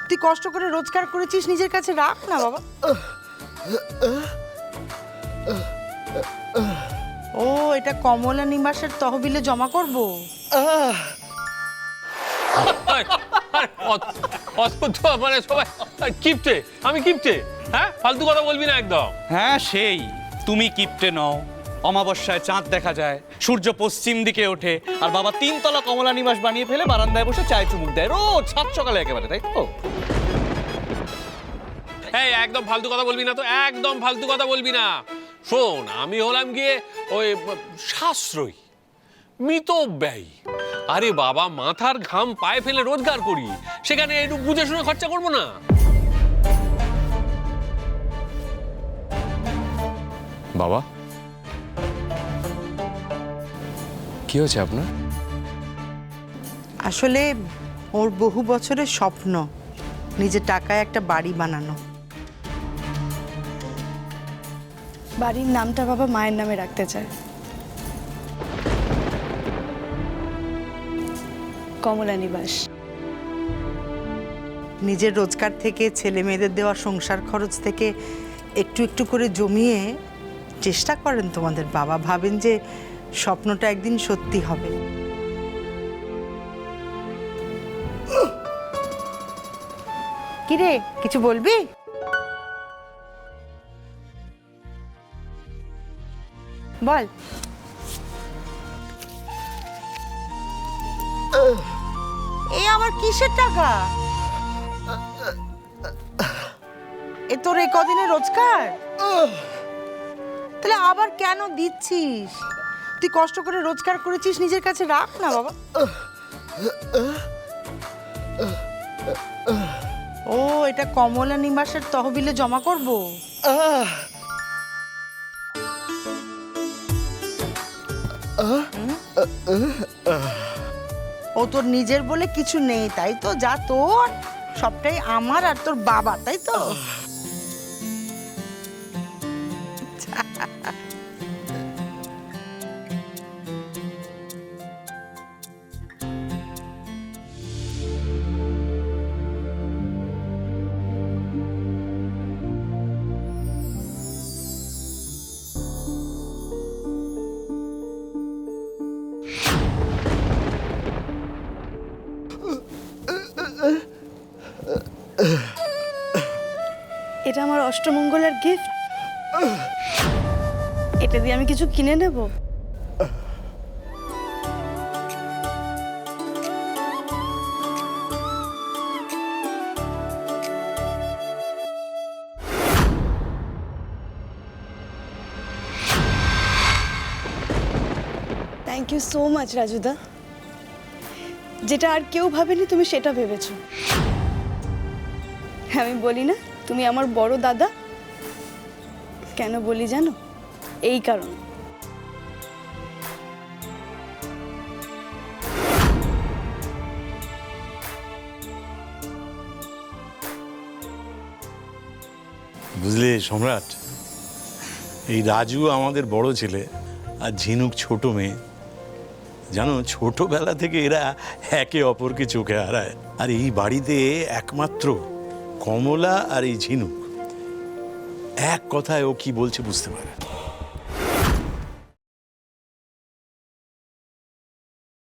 তুই কষ্ট করে রোজগার করেছিস, নিজের কাছে রাখ না বাবা। ও, এটা কমলা নিবাসের তহবিলে জমা করব। মানে সবাই কিপটে, আমি কিপটে? হ্যাঁ, ফালতু কথা বলবি না একদম। হ্যাঁ, সেই তুমি কিপটে নও। অমাবস্যায় চাঁদ দেখা যায়, সূর্য পশ্চিম দিকে ওঠে, আর বাবা 3 তলা কমলা নিবাস বানিয়ে ফেলে বারান্দায় বসে চায় চুমুক দেয় রোজ সাত সকালে একেবারে, তাই তো? এই একদম ফালতু কথা বলবি না তো, একদম ফালতু কথা বলবি না। শোন, আমি হলাম গিয়ে ওই সাশ্রয়ী, মিতব্যয়ী। আরে বাবা, মাথার ঘাম পায়ে ফেলে রোজগার করি, সেখানে একটু বুঝে শুনে খরচা করবো না? বাবা, কি হয়েছে আপনার? আসলে ওর বহু বছরের স্বপ্ন নিজের টাকায় একটা বাড়ি বানানো। বাড়ির নামটা বাবা মায়ের নামে রাখতে চায়, কমলা নিবাস। নিজের রোজগার থেকে, ছেলে মেয়েদের দেওয়া সংসার খরচ থেকে একটু একটু করে জমিয়ে চেষ্টা করেন তোমাদের বাবা। ভাবেন যে স্বপ্নটা একদিন সত্যি হবে। কিরে, কিছু বলবি? বল। এই আমার কিসের টাকা? এ তোর এই কদিনের রোজগার? তাহলে আবার কেন দিচ্ছিস? তুই কষ্ট করে রোজগার করেছিস, নিজের কাছে রাখ না বাবা। ও, এটা কমলা নিবাসের তহবিলে জমা করব। ও তোর নিজের বলে কিছু নেই, তাই তো? যা তোর সবটাই আমার আর তোর বাবা, তাই তো? এটা আমার অষ্টমঙ্গলের গিফট। এটা দিয়ে আমি কিছু কিনে নেব? থ্যাংক ইউ সো মাচ রাজুদা। যেটা আর কেউ ভাবেনি তুমি সেটা ভেবেছো। আমি বলি না তুমি আমার বড় দাদা? কেন বলি জানো? এই কারণ। বুঝলে সম্রাট, এই রাজু আমাদের বড় ছেলে আর ঝিনুক ছোট মেয়ে। জানো, ছোটবেলা থেকে এরা একে অপরকে চোখে হারায়। আর এই বাড়িতে একমাত্র কমলা আর এই ঝিনুক এক কথায় ও কি বলছে বুঝতে পারে।